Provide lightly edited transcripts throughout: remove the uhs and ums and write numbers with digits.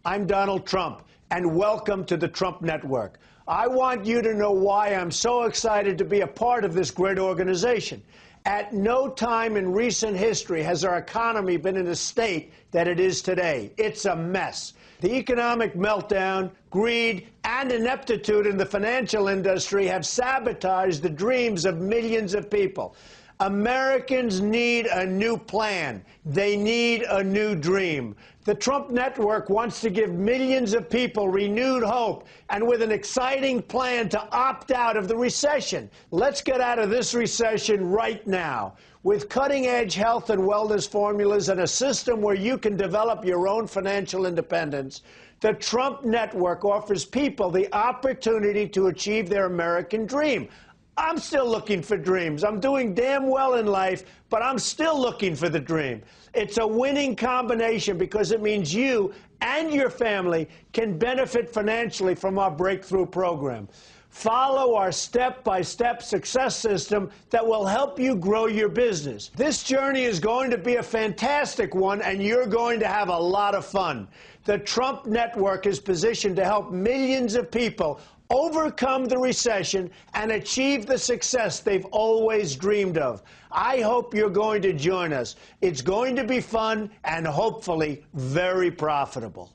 I'm Donald Trump, and welcome to the Trump Network. I want you to know why I'm so excited to be a part of this great organization. At no time in recent history has our economy been in the state that it is today. It's a mess. The economic meltdown, greed, and ineptitude in the financial industry have sabotaged the dreams of millions of people. Americans need a new plan. They need a new dream. The Trump Network wants to give millions of people renewed hope and with an exciting plan to opt out of the recession. Let's get out of this recession right now. With cutting-edge health and wellness formulas and a system where you can develop your own financial independence, the Trump Network offers people the opportunity to achieve their American dream. I'm still looking for dreams. I'm doing damn well in life, but I'm still looking for the dream. It's a winning combination because it means you and your family can benefit financially from our breakthrough program. Follow our step-by-step success system that will help you grow your business. This journey is going to be a fantastic one, and you're going to have a lot of fun. The Trump Network is positioned to help millions of people overcome the recession and achieve the success they've always dreamed of. I hope you're going to join us. It's going to be fun and hopefully very profitable.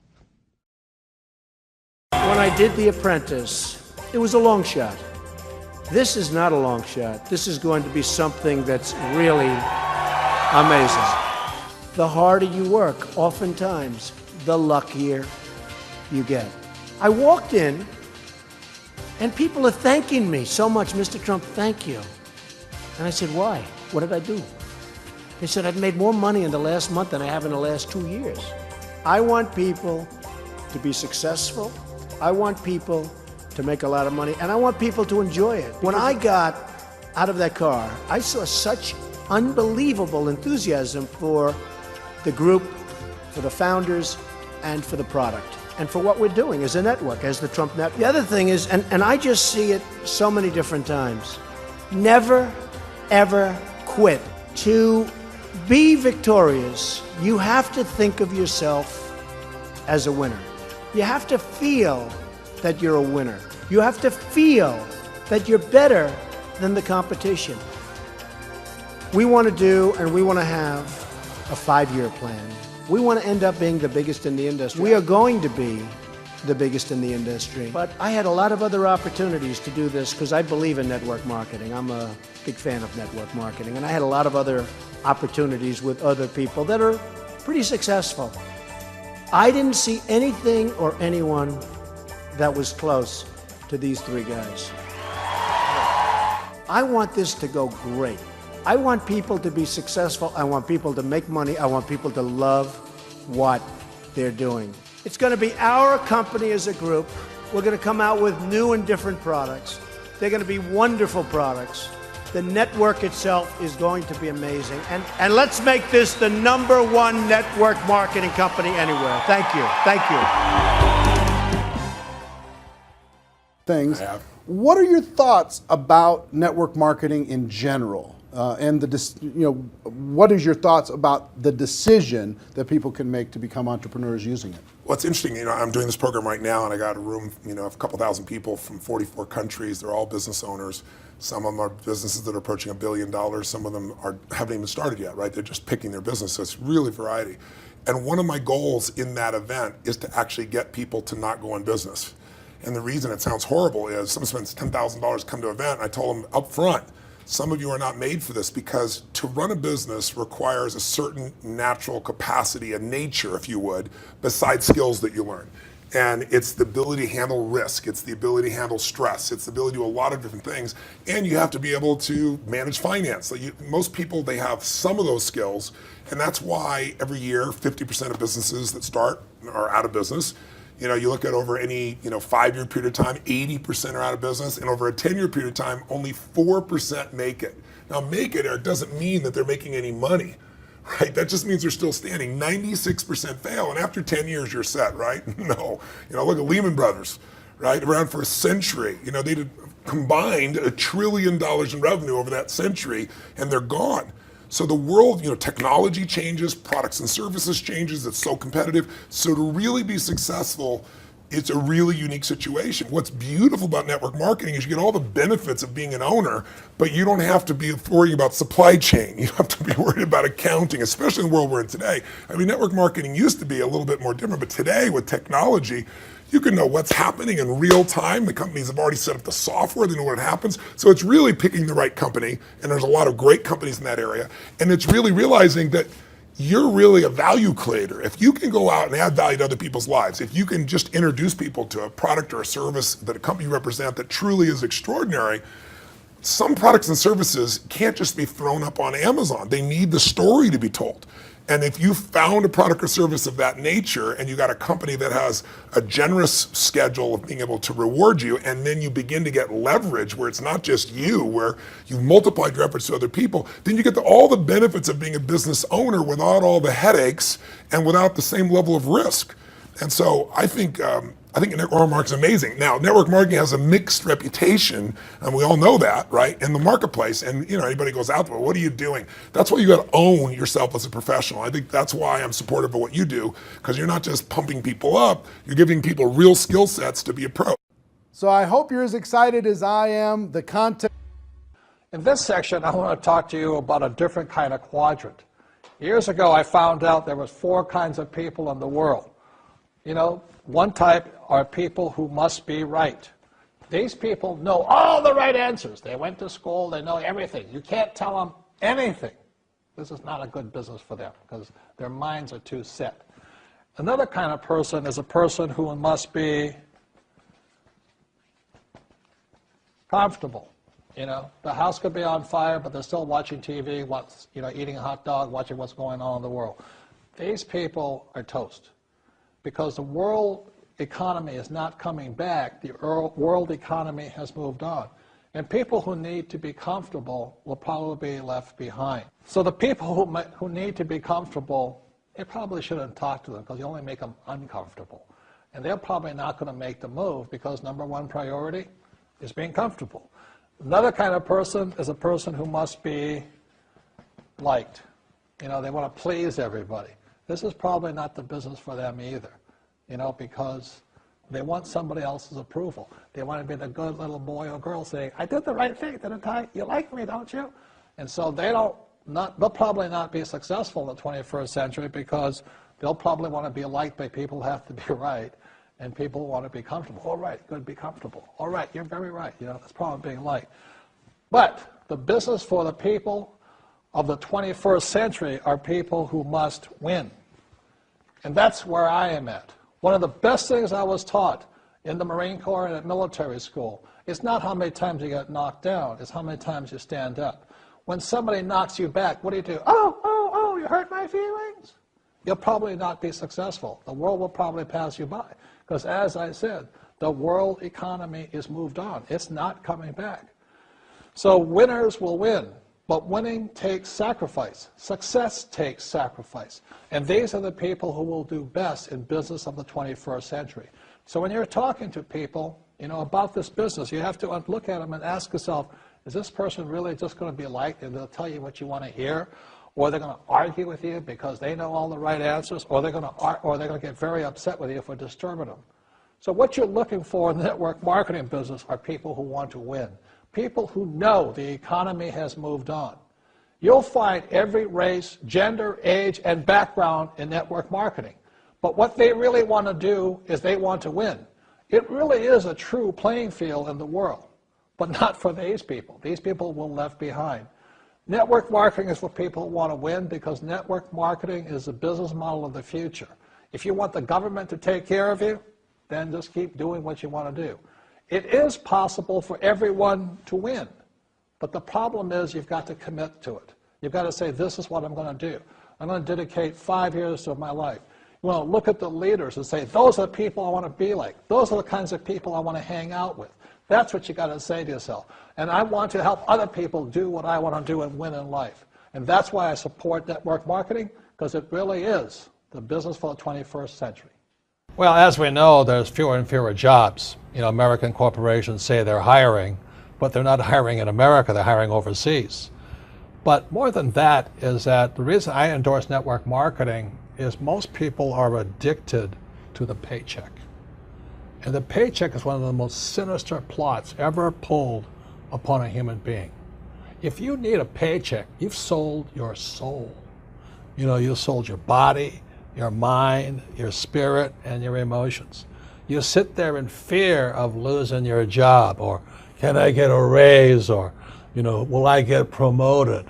When I did The Apprentice, it was a long shot. This is not a long shot. This is going to be something that's really amazing. The harder you work, oftentimes, the luckier you get. I walked in, and people are thanking me so much. Mr. Trump, thank you. And I said, why? What did I do? They said, I've made more money in the last month than I have in the last 2 years. I want people to be successful. I want people to make a lot of money, and I want people to enjoy it. When I got out of that car, I saw such unbelievable enthusiasm for the group, for the founders, and for the product, and for what we're doing as a network, as the Trump Network. The other thing is, and I just see it so many different times, never, ever quit. To be victorious, you have to think of yourself as a winner. You have to feel that you're a winner. You have to feel that you're better than the competition. We want to do, and we want to have a 5-year plan. We want to end up being the biggest in the industry. We are going to be the biggest in the industry. But I had a lot of other opportunities to do this because I believe in network marketing. I'm a big fan of network marketing. And I had a lot of other opportunities with other people that are pretty successful. I didn't see anything or anyone that was close to these 3 guys. I want this to go great. I want people to be successful. I want people to make money. I want people to love what they're doing. It's going to be our company as a group. We're going to come out with new and different products. They're going to be wonderful products. The network itself is going to be amazing. And let's make this the #1 network marketing company anywhere. Thank you. Thank you. Things. What are your thoughts about network marketing in general? And what is your thoughts about the decision that people can make to become entrepreneurs using it? Well, it's interesting. I'm doing this program right now, and I got a room, of a couple thousand people from 44 countries. They're all business owners. Some of them are businesses that are approaching $1 billion. Some of them haven't even started yet, right? They're just picking their business. So it's really variety. And one of my goals in that event is to actually get people to not go on business. And the reason it sounds horrible is someone spends $10,000 come to an event. I told them up front, some of you are not made for this because to run a business requires a certain natural capacity, a nature, if you would, besides skills that you learn. And it's the ability to handle risk. It's the ability to handle stress. It's the ability to do a lot of different things. And you have to be able to manage finance. Most people, they have some of those skills. And that's why every year, 50% of businesses that start are out of business. You look at over any 5-year period of time, 80% are out of business, and over a 10-year period of time, only 4% make it. Now, make it doesn't mean that they're making any money, right? That just means they're still standing. 96% fail, and after 10 years, you're set, right? No. Look at Lehman Brothers, right? Around for a century. They did combined $1 trillion in revenue over that century, and they're gone. So the world, technology changes, products and services changes, it's so competitive. So to really be successful, it's a really unique situation. What's beautiful about network marketing is you get all the benefits of being an owner, but you don't have to be worrying about supply chain. You don't have to be worried about accounting, especially in the world we're in today. I mean, network marketing used to be a little bit more different, but today with technology, you can know what's happening in real time. The companies have already set up the software, they know what happens. So it's really picking the right company, and there's a lot of great companies in that area. And it's really realizing that you're really a value creator. If you can go out and add value to other people's lives, if you can just introduce people to a product or a service that a company you represent that truly is extraordinary, some products and services can't just be thrown up on Amazon. They need the story to be told. And if you found a product or service of that nature and you got a company that has a generous schedule of being able to reward you, and then you begin to get leverage where it's not just you, where you've multiplied your efforts to other people, then you get all the benefits of being a business owner without all the headaches and without the same level of risk. And so I think network marketing is amazing. Now, network marketing has a mixed reputation, and we all know that, right, in the marketplace. And anybody goes out there, what are you doing? That's why you got to own yourself as a professional. I think that's why I'm supportive of what you do, because you're not just pumping people up, you're giving people real skill sets to be a pro. So I hope you're as excited as I am. The content. In this section, I want to talk to you about a different kind of quadrant. Years ago, I found out there was 4 kinds of people in the world. One type are people who must be right. These people know all the right answers. They went to school, they know everything. You can't tell them anything. This is not a good business for them because their minds are too set. Another kind of person is a person who must be comfortable. The house could be on fire, but they're still watching TV, eating a hot dog, watching what's going on in the world. These people are toast. Because the world economy is not coming back, the world economy has moved on. And people who need to be comfortable will probably be left behind. So the people who need to be comfortable, you probably shouldn't talk to them because you only make them uncomfortable. And they're probably not going to make the move because number one priority is being comfortable. Another kind of person is a person who must be liked. They want to please everybody. This is probably not the business for them either, because they want somebody else's approval. They want to be the good little boy or girl saying, I did the right thing, didn't I? You like me, don't you? And so they'll probably not be successful in the 21st century because they'll probably want to be liked by people who have to be right, and people want to be comfortable. All right, good, be comfortable. All right, you're very right. That's probably being liked. But the business for the people of the 21st century are people who must win. And that's where I am at. One of the best things I was taught in the Marine Corps and at military school is not how many times you get knocked down, it's how many times you stand up. When somebody knocks you back, what do? Oh, you hurt my feelings. You'll probably not be successful. The world will probably pass you by. Because as I said, the world economy is moved on. It's not coming back. So winners will win. But winning takes sacrifice. Success takes sacrifice. And these are the people who will do best in business of the 21st century. So when you're talking to people, about this business, you have to look at them and ask yourself, is this person really just going to be liked and they'll tell you what you want to hear? Or they're going to argue with you because they know all the right answers? Or they're going to get very upset with you for disturbing them? So what you're looking for in the network marketing business are people who want to win. People who know the economy has moved on. You'll find every race, gender, age, and background in network marketing. But what they really want to do is they want to win. It really is a true playing field in the world, but not for these people. These people will be left behind. Network marketing is for people who want to win because network marketing is the business model of the future. If you want the government to take care of you, then just keep doing what you want to do. It is possible for everyone to win, but the problem is you've got to commit to it. You've got to say, this is what I'm going to do. I'm going to dedicate 5 years of my life. You want to look at the leaders and say, those are the people I want to be like. Those are the kinds of people I want to hang out with. That's what you got to say to yourself. And I want to help other people do what I want to do and win in life. And that's why I support network marketing, because it really is the business for the 21st century. Well, as we know, there's fewer and fewer jobs. American corporations say they're hiring, but they're not hiring in America, they're hiring overseas. But more than that is that the reason I endorse network marketing is most people are addicted to the paycheck. And the paycheck is one of the most sinister plots ever pulled upon a human being. If you need a paycheck, you've sold your soul. You know, you sold your body, your mind, your spirit, and your emotions. You sit there in fear of losing your job, or can I get a raise, or, you know, will I get promoted?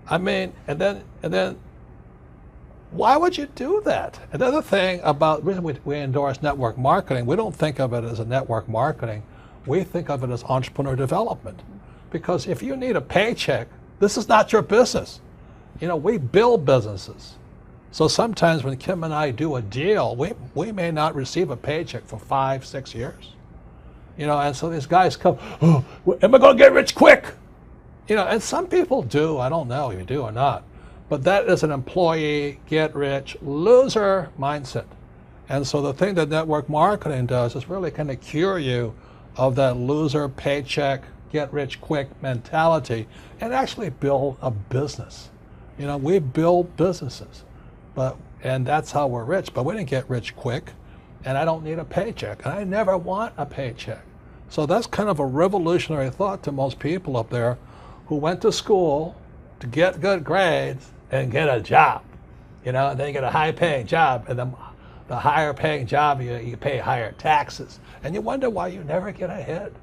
I mean, and then why would you do that? Another thing about the reason we endorse network marketing, we don't think of it as a network marketing, we think of it as entrepreneur development. Because if you need a paycheck, this is not your business. You know, we build businesses. So sometimes when Kim and I do a deal, we may not receive a paycheck for 5, 6 years. You know, and so these guys come, oh, am I going to get rich quick? You know, and some people do, I don't know if you do or not. But that is an employee, get rich, loser mindset. And so the thing that network marketing does is really kind of cure you of that loser paycheck, get rich quick mentality and actually build a business. You know, we build businesses, and that's how we're rich, but we didn't get rich quick, and I don't need a paycheck, and I never want a paycheck. So that's kind of a revolutionary thought to most people up there who went to school to get good grades and get a job, you know, and then you get a high-paying job, and then the higher-paying job, you pay higher taxes, and you wonder why you never get ahead.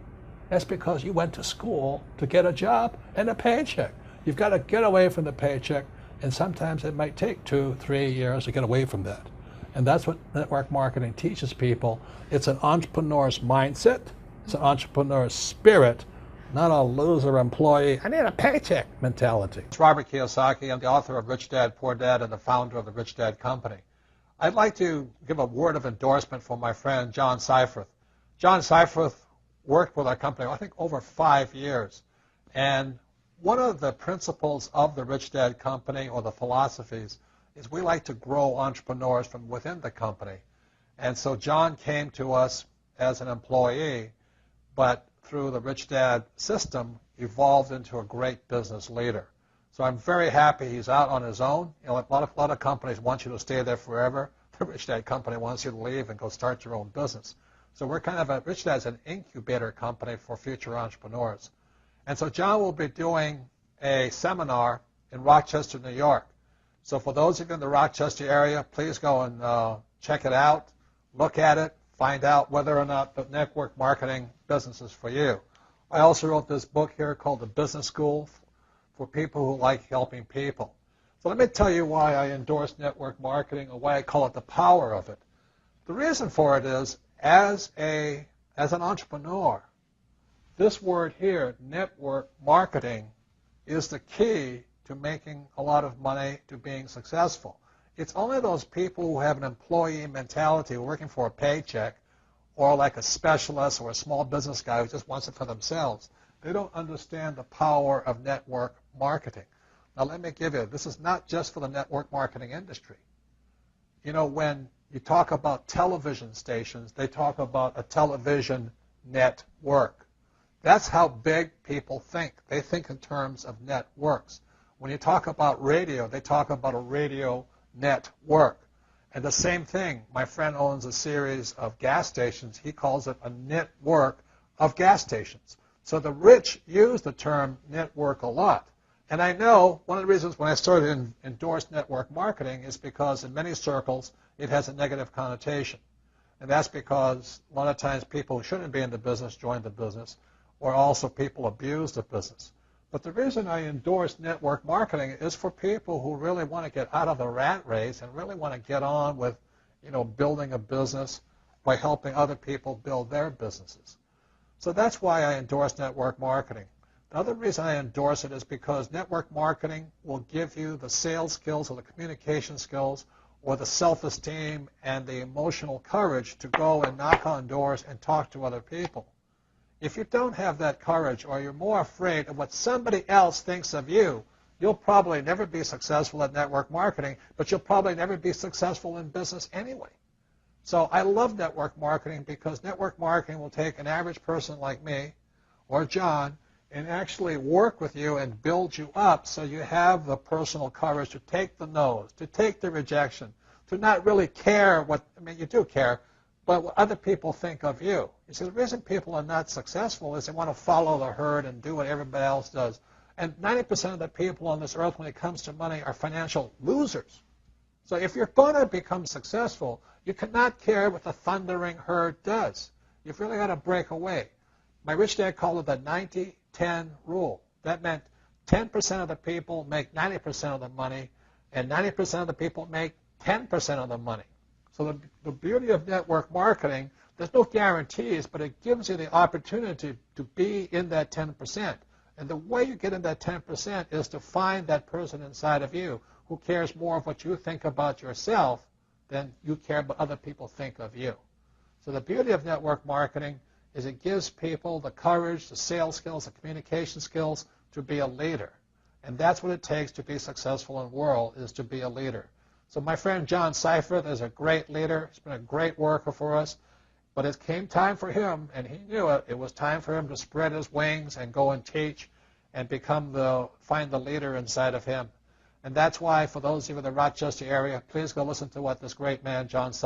That's because you went to school to get a job and a paycheck. You've got to get away from the paycheck, and sometimes it might take 2, 3 years to get away from that. And that's what network marketing teaches people. It's an entrepreneur's mindset, it's an entrepreneur's spirit, not a loser employee, I need a paycheck mentality. It's Robert Kiyosaki. I'm the author of Rich Dad, Poor Dad, and the founder of the Rich Dad Company. I'd like to give a word of endorsement for my friend John Seifert. John Seifert worked with our company, I think, over 5 years. And one of the principles of the Rich Dad Company, or the philosophies, is we like to grow entrepreneurs from within the company. And so John came to us as an employee, but through the Rich Dad system, evolved into a great business leader. So I'm very happy he's out on his own. You know, a lot of companies want you to stay there forever. The Rich Dad Company wants you to leave and go start your own business. So we're kind of Rich Dad's an incubator company for future entrepreneurs. And so John will be doing a seminar in Rochester, New York. So for those of you in the Rochester area, please go and check it out, look at it, find out whether or not the network marketing business is for you. I also wrote this book here called The Business School for people who like helping people. So let me tell you why I endorse network marketing, or why I call it the power of it. The reason for it is, as an entrepreneur, this word here, network marketing, is the key to making a lot of money, to being successful. It's only those people who have an employee mentality, working for a paycheck, or like a specialist or a small business guy who just wants it for themselves. They don't understand the power of network marketing. Now let me give you, this is not just for the network marketing industry. You know, when you talk about television stations, they talk about a television network. That's how big people think. They think in terms of networks. When you talk about radio, they talk about a radio network. And the same thing, my friend owns a series of gas stations. He calls it a network of gas stations. So the rich use the term network a lot. And I know one of the reasons when I started to endorse network marketing is because in many circles it has a negative connotation. And that's because a lot of times people who shouldn't be in the business join the business, or also people abuse the business. But the reason I endorse network marketing is for people who really want to get out of the rat race and really want to get on with, you know, building a business by helping other people build their businesses. So that's why I endorse network marketing. The other reason I endorse it is because network marketing will give you the sales skills or the communication skills or the self-esteem and the emotional courage to go and knock on doors and talk to other people. If you don't have that courage, or you're more afraid of what somebody else thinks of you, you'll probably never be successful at network marketing, but you'll probably never be successful in business anyway. So I love network marketing because network marketing will take an average person like me or John, and actually work with you and build you up so you have the personal courage to take the no's, to take the rejection, to not really care what, I mean, you do care, but what other people think of you. You see, the reason people are not successful is they want to follow the herd and do what everybody else does. And 90% of the people on this earth when it comes to money are financial losers. So if you're going to become successful, you cannot care what the thundering herd does. You've really got to break away. My rich dad called it the 90-10 rule. That meant 10% of the people make 90% of the money, and 90% of the people make 10% of the money. So the beauty of network marketing, there's no guarantees, but it gives you the opportunity to be in that 10%. And the way you get in that 10% is to find that person inside of you who cares more of what you think about yourself than you care what other people think of you. So the beauty of network marketing is it gives people the courage, the sales skills, the communication skills to be a leader. And that's what it takes to be successful in the world, is to be a leader. So my friend John Seifert is a great leader. He's been a great worker for us. But it came time for him, and he knew it. It was time for him to spread his wings and go and teach and find the leader inside of him. And that's why, for those of you in the Rochester area, please go listen to what this great man, John Seifert,